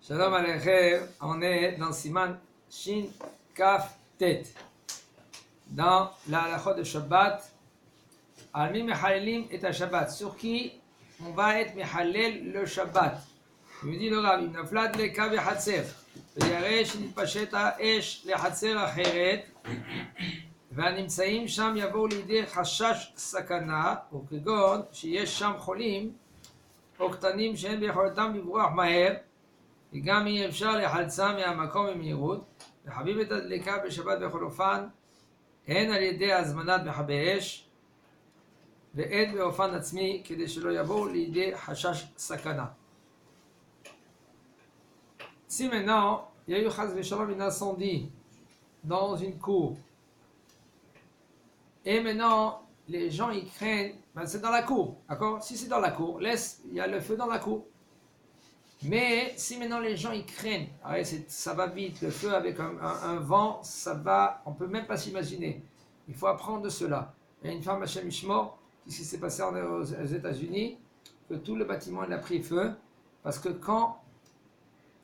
Shalom Aleichem, on est dans Siman Shin Kaf Tet. Dans la halakha de Shabbat, Almi Mechalelim et à Shabbat. Sur qui on va être Mechalel le Shabbat. Il me dit le Rav, Naflat le Kav Hatser. ויראה שנתפשט האש לחצר אחרת והנמצאים שם יבואו לידי חשש סכנה וכגון שיש שם חולים או קטנים שאין ביכולתם לברוח מהר וגם אי אפשר לחלצם מהמקום במהירות וחביב את הדלקה בשבת בכל אופן הן על ידי הזמנת מכבי אש והן באופן עצמי כדי שלא יבואו לידי חשש סכנה. Si maintenant, il y a eu un incendie dans une cour, et maintenant, les gens ils craignent, ben c'est dans la cour, d'accord? Si c'est dans la cour, il y a le feu dans la cour. Mais si maintenant les gens ils craignent, ça va vite, le feu avec un vent, ça va, on ne peut même pas s'imaginer. Il faut apprendre de cela. Il y a une femme à Shemishmor, qui s'est passé aux États-Unis, que tout le bâtiment il a pris feu, parce que quand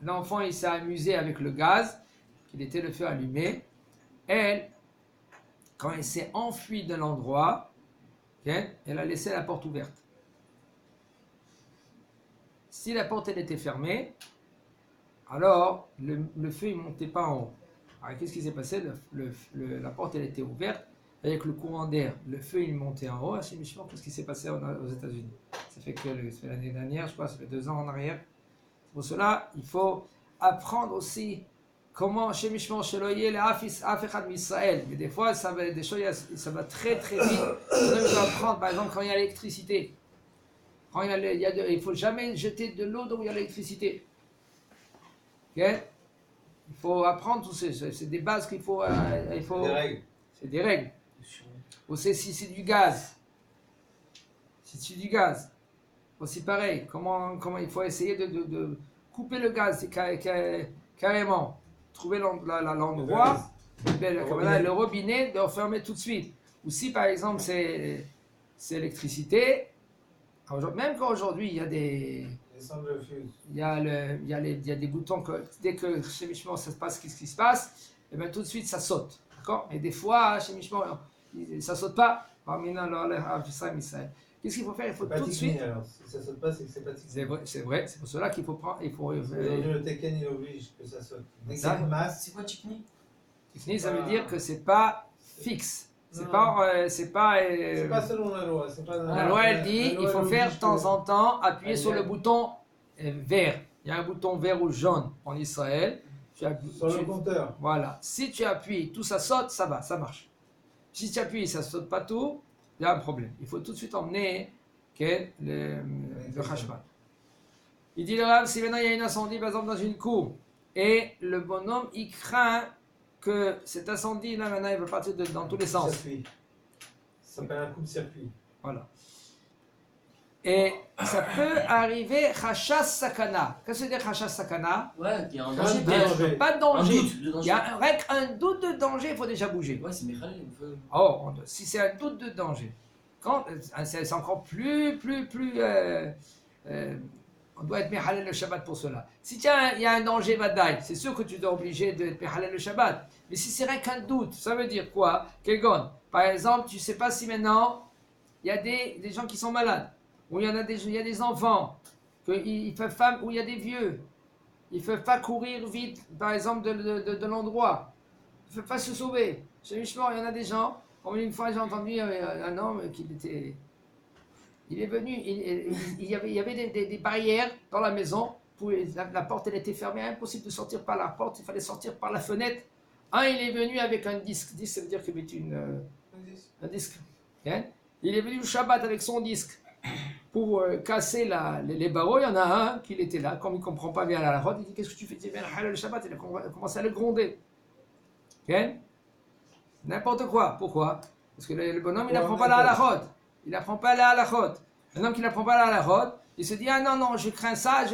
l'enfant il s'est amusé avec le gaz, qu'il était le feu allumé. Elle, quand elle s'est enfuie de l'endroit, elle a laissé la porte ouverte. Si la porte elle était fermée, alors le feu il montait pas en haut. Alors qu'est-ce qui s'est passé? La porte elle était ouverte, avec le courant d'air, le feu il montait en haut. C'est méchant tout ce qui s'est passé aux États-Unis. Ça fait l'année dernière, je crois, ça fait 2 ans en arrière. Pour cela, il faut apprendre aussi comment chez Mishmor Sheloye le Afechad Misraël. Mais des fois, ça va très très vite. Il faut apprendre, par exemple, quand il y a l'électricité. Il ne faut jamais jeter de l'eau où il y a l'électricité. Okay? Il faut apprendre tout ça. C'est des bases qu'il faut. C'est des règles. C'est des règles. Ou si c'est du gaz. Si c'est du gaz. Aussi pareil, comment il faut essayer de couper le gaz carrément, trouver l'endroit, le robinet, de refermer tout de suite. Ou si par exemple c'est l'électricité, même quand aujourd'hui il y a des boutons que dès que chez Mishmor ça se passe, qu'est-ce qui se passe, et bien tout de suite ça saute, d'accord? Et des fois chez Mishmor ça saute pas. Qu'est-ce qu'il faut faire? Il faut tout de suite. Alors, si ça saute pas, c'est que c'est pas technique. C'est vrai, c'est pour cela qu'il faut prendre. Le Tekken il oblige que ça saute. Dès que c'est une masse. C'est quoi technique? Technique, ça veut dire que c'est pas fixe. C'est pas selon la loi. La loi elle dit il faut faire de temps en temps appuyer sur le bouton vert. Il y a un bouton vert ou jaune en Israël. Sur le compteur. Voilà. Si tu appuies, tout ça saute, ça va, ça marche. Si tu appuies, ça saute pas tout. Il y a un problème. Il faut tout de suite emmener le Khashmal. Il dit le Rav, si maintenant il y a un incendie, par exemple, dans une cour, et le bonhomme, il craint que cet incendie, là, maintenant, il va partir dans tous les sens. Circuit. Ça s'appelle un coup-de-circuit. Voilà. Et ça peut arriver Khashas Sakana. Qu'est-ce que c'est Khashas Sakana? Ouais, il y a un danger. Pas de danger. Il y a un doute de danger, il faut déjà bouger. Ouais, c'est Mechalel. Oh, si c'est un doute de danger, c'est encore plus. On doit être Mechalel le Shabbat pour cela. Si il y a un danger Vadaï, c'est sûr que tu dois obliger d'être Mechalel le Shabbat. Mais si c'est rien qu'un doute, ça veut dire quoi? Kegon, par exemple, tu ne sais pas si maintenant il y a des gens qui sont malades. Où il y a des enfants, où il y a des vieux, ils ne peuvent pas courir vite, par exemple, de l'endroit. Ils ne peuvent pas se sauver. Chez Mishmor, il y en a des gens. Une fois, j'ai entendu un homme il est venu, il y avait des barrières dans la maison. La porte, elle était fermée, impossible de sortir par la porte, il fallait sortir par la fenêtre. Il est venu avec un disque. Disque, ça veut dire qu'il avait un disque. Il est venu le Shabbat avec son disque. Pour casser les barreaux, il y en a un qui était là, comme il ne comprend pas bien la route, il dit qu'est-ce que tu fais? Il dit bien le Shabbat, il a commencé à le gronder. Okay? N'importe quoi. Pourquoi? Parce que le bonhomme, il n'apprend pas la halachot. Il n'apprend pas la halachot. Un homme qui n'apprend pas la halachot, il se dit non, je crains ça,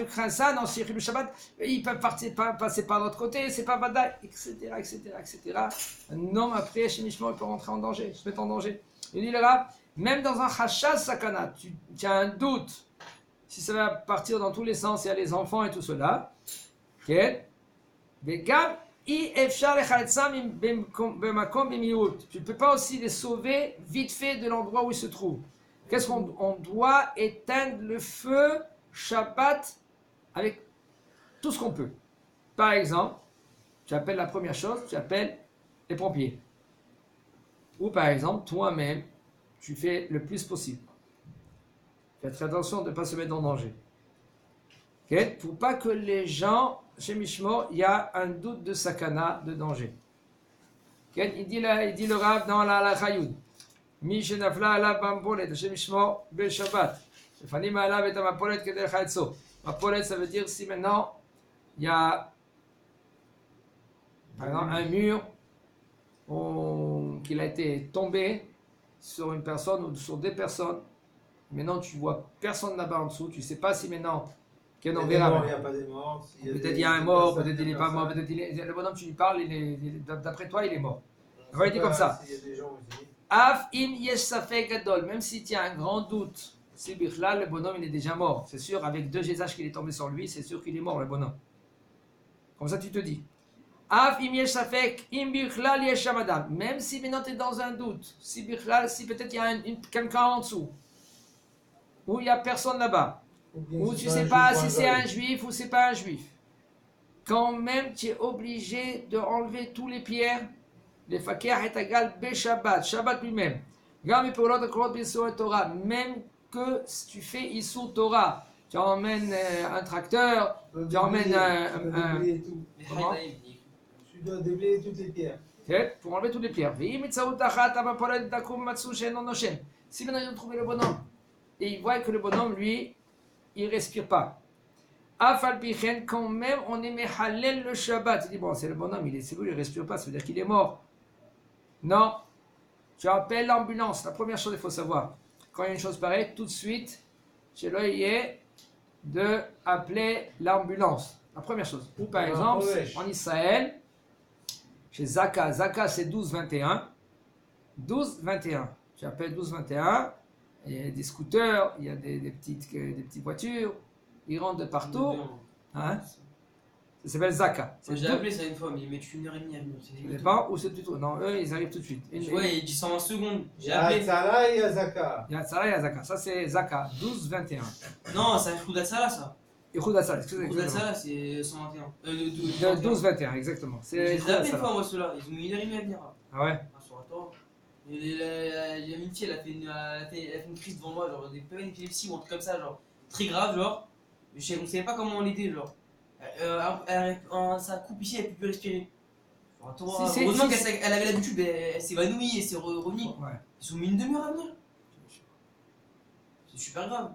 non, si le Shabbat, ils peuvent passer par l'autre côté, c'est pas Vadaï, etc. Un homme après, chez Mishmor, il peut rentrer en danger, se mettre en danger. Il dit le Rav, même dans un Khashas Sakana, tu as un doute si ça va partir dans tous les sens, il y a les enfants et tout cela, כן? וגם אי אפשר לחלצם במקום במהירות. Tu ne peux pas aussi les sauver vite fait de l'endroit où ils se trouvent. Qu'est-ce qu'on doit éteindre le feu Shabbat avec tout ce qu'on peut. Par exemple, tu appelles la première chose, tu appelles les pompiers. Ou par exemple, toi-même, tu fais le plus possible. Fais très attention de ne pas se mettre en danger. Okay? Pour pas que les gens, chez Mishmor, il y a un doute de sakana, de danger. Okay? Il dit le Rav dans la Chayoud. Mi shenafla ala bampolet, chez Mishmor, bel Shabbat. Fanim ala et amapolet kedel chaetzo. Mapolet, ça veut dire si maintenant il y a par exemple un mur qu'il a été tombé sur une personne ou sur des personnes. Maintenant, tu vois personne là-bas en dessous. Tu ne sais pas si maintenant qu'il y a un verra. Il n'y a pas des morts. Peut-être il y a un mort, peut-être il n'est pas mort. Peut-être le bonhomme, tu lui parles, d'après toi, il est mort. Il aurait été comme ça. Af im yesh safek gadol. Même si tu as un grand doute, si Bichlal, le bonhomme, il est déjà mort. C'est sûr, avec 2 gésages qu'il est tombé sur lui, c'est sûr qu'il est mort, le bonhomme. Comme ça, tu te dis. Af im yesh safek im Bichlal yesh adam. Même si maintenant tu es dans un doute, si Bichlal, si peut-être il y a quelqu'un en dessous, ou il n'y a personne là-bas, ou tu ne sais pas si c'est un juif ou c'est pas un juif, quand même tu es obligé de enlever tous les pierres, les fakir est égal be Shabbat, Shabbat lui-même. Même que si tu fais Issur Torah, tu emmènes un tracteur, tu emmènes Tu dois déblayer toutes les pierres. Pour enlever toutes les pierres. Si maintenant ils ont trouvé le bonhomme, et ils voient que le bonhomme, lui, il ne respire pas. Quand même, on est Mehalel le Shabbat. Il dit, bon, c'est le bonhomme, c'est lui, il ne respire pas, ça veut dire qu'il est mort. Non, tu appelles l'ambulance. La première chose, il faut savoir, quand il y a une chose pareille, tout de suite, chez l'OIE, de appeler l'ambulance. La première chose. Ou par exemple, en Israël, chez Zaka, Zaka c'est 12-21. 12-21. Tu appelles 12-21. Il y a des scooters, il y a des petites voitures, ils rentrent de partout. Hein? Ça s'appelle Zaka. J'ai appelé ça une fois, mais ils mettent 1h30 à venir. Je sais pas où c'est plutôt. Non, eux ils arrivent tout de suite. Ouais, il dit 120 secondes. J'ai appelé. appelé. Tzala et Zaka. Il y a Tzala et il y a Zaka. Ça c'est Zaka, 12-21. Non, c'est Yehuda Tzala ça. Yehuda Tzala, excusez-moi. Yehuda Tzala c'est 121. 12-21, exactement. J'ai appelé une fois moi ceux-là, ils ont mis 1h30 à venir. Ah ouais? Il y a une fille, elle a fait une crise devant moi, genre des périodes d'épilepsie ou un truc comme ça, genre très grave, genre. Mais on savait pas comment l'aider, genre. Ça coupe ici, elle peut plus respirer. Heureusement qu'elle avait l'habitude, elle s'est évanouie et s'est revenue. Ouais. Ils ont mis une demi-heure à venir. C'est super grave.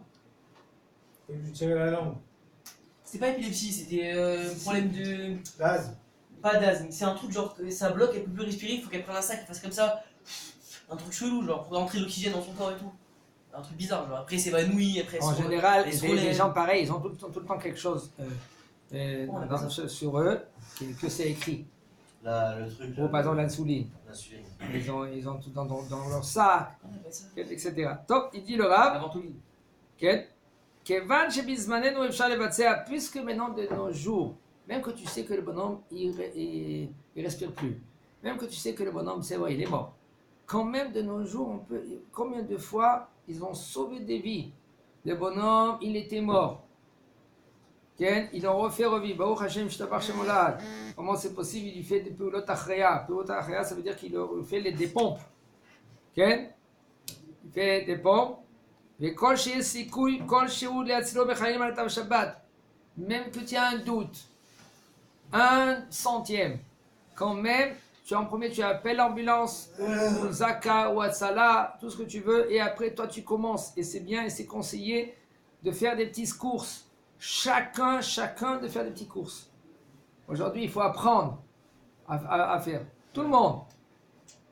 Faut lui tirer la langue. C'était pas épilepsie, c'était problème de. D'asthme. Pas d'asthme, c'est un truc genre que ça bloque, elle peut plus respirer, il faut qu'elle prenne un sac, qu'elle fasse comme ça. Un truc chelou, genre pour rentrer l'oxygène dans son corps et tout. Un truc bizarre, genre après s'évanouit, après en général, les les gens pareils, ils ont tout le temps quelque chose sur eux que c'est écrit. Là, le truc. Par exemple, l'insuline. Ils ont tout dans leur sac, etc. Donc, il dit le Rav, puisque maintenant de nos jours, même que tu sais que le bonhomme il respire plus, même que tu sais que le bonhomme c'est vrai, il est mort, quand même de nos jours, on peut, combien de fois ils ont sauvé des vies. Le bonhomme, il était mort. Ils l'ont refait revivre. Baruch Hashem, Shtabach Shemolad. Comment c'est possible? Il lui fait des peulot achreya. Peulot achreya, ça veut dire qu'il fait des pompes. Il fait des pompes. Même que tu as un doute, 1/100, quand même, en premier tu appelles l'ambulance, ou Zaka, ou Atzala, tout ce que tu veux, et après toi tu commences. Et c'est bien et c'est conseillé de faire des petites courses. Chacun de faire des petites courses. Aujourd'hui, il faut apprendre à faire. Tout le monde,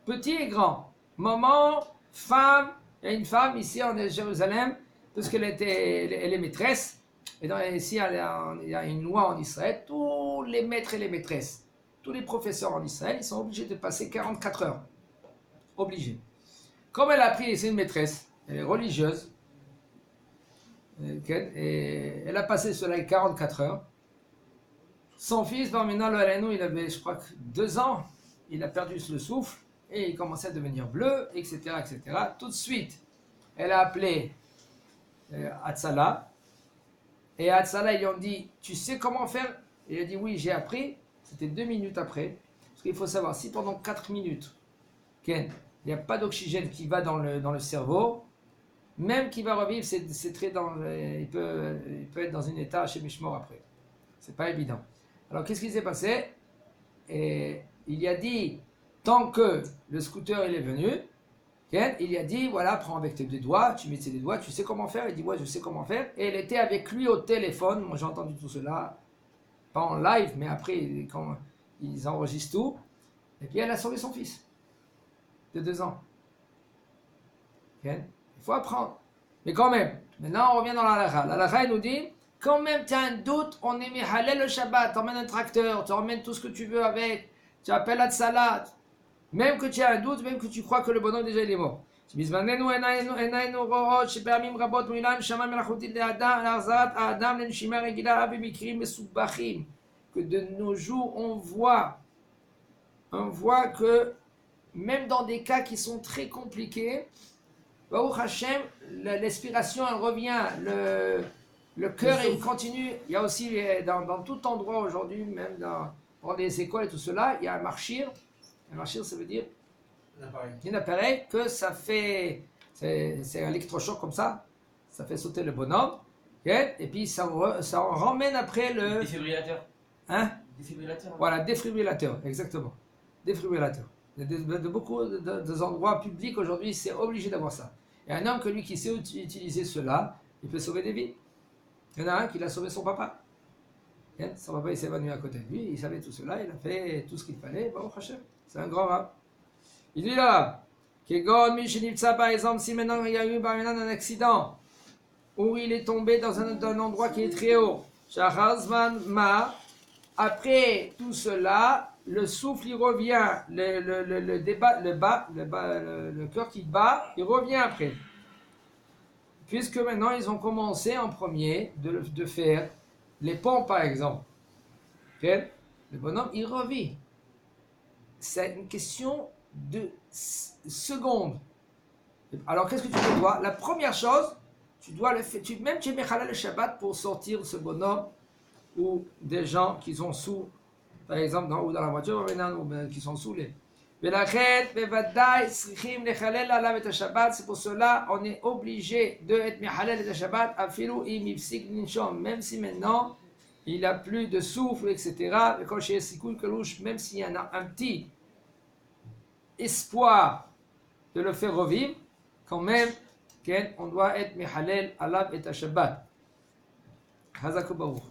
petit et grand, maman, femme. Il y a une femme ici en Jérusalem, parce qu'elle est maîtresse. Et ici, il y a une loi en Israël, tous les maîtres et les maîtresses, tous les professeurs en Israël, ils sont obligés de passer 44 heures. Obligés. Comme elle a appris, c'est une maîtresse, elle est religieuse, et elle a passé cela 44 heures. Son fils, Barmina Lorenou, il avait, je crois, 2 ans. Il a perdu le souffle et il commençait à devenir bleu, etc., etc. Tout de suite, elle a appelé Hatzala. Et à Hatzala, ils lui ont dit, tu sais comment faire? Il a dit, oui, j'ai appris. C'était 2 minutes après. Parce qu'il faut savoir, si pendant 4 minutes, il n'y a pas d'oxygène qui va dans le cerveau, même qu'il va revivre, c'est très dangereux. Il peut être dans un état chez Mishmor après. C'est pas évident. Alors, qu'est-ce qui s'est passé? Et il a dit, tant que le scooter il est venu, il a dit, voilà, prends avec tes 2 doigts, tu mets tes 2 doigts, tu sais comment faire? Il dit, ouais, je sais comment faire. Et elle était avec lui au téléphone. Moi, j'ai entendu tout cela, pas en live, mais après, quand ils enregistrent tout. Et puis, elle a sauvé son fils de 2 ans. Il faut apprendre. Mais quand même, maintenant, on revient dans la halakha. La halakha, il nous dit, quand même, tu as un doute, on est mihalel le Shabbat, tu emmènes un tracteur, tu emmènes tout ce que tu veux avec, tu appelles à salade. Même que tu as un doute, même que tu crois que le bonhomme déjà il est mort. Que de nos jours, on voit que même dans des cas qui sont très compliqués, Baruch Hashem, l'expiration elle revient, le cœur il continue. Il y a aussi dans tout endroit aujourd'hui, même dans les écoles et tout cela, il y a un marchir. Un marchir, ça veut dire un appareil que ça fait, c'est un électrochoc comme ça fait sauter le bonhomme, et puis ça ramène après le... Défibrillateur. Hein? Défibrillateur. Voilà, défibrillateur, exactement. Défibrillateur. De beaucoup endroits publics aujourd'hui, c'est obligé d'avoir ça. Il y a un homme que lui qui sait utiliser cela, il peut sauver des vies. Il y en a un qui l'a sauvé son papa. Son papa il s'est évanoui à côté de lui, il savait tout cela, il a fait tout ce qu'il fallait. Baruch Hashem, c'est un grand rab. Il dit là, Kegon Mishinitsa par exemple, si maintenant il y a eu un accident où il est tombé dans un endroit qui est très haut, Shaharzman Ma, après tout cela, le souffle il revient, le cœur qui bat, il revient après. Puisque maintenant ils ont commencé en premier de faire les pompes par exemple. Le bonhomme il revit. C'est une question de secondes. Alors qu'est-ce que tu fais toi? La première chose, tu dois le faire, même tu mets halal le Shabbat pour sortir ce bonhomme ou des gens qui sont sous, par exemple ou dans la voiture ou qui sont saoulés. C'est pour cela on est obligé de être mihalel le Shabbat même si maintenant il a plus de souffle, etc. Même s'il y en a un petit espoir de le faire revivre, quand même, on doit être mihalel alav et Shabbat. Hazak Baruch.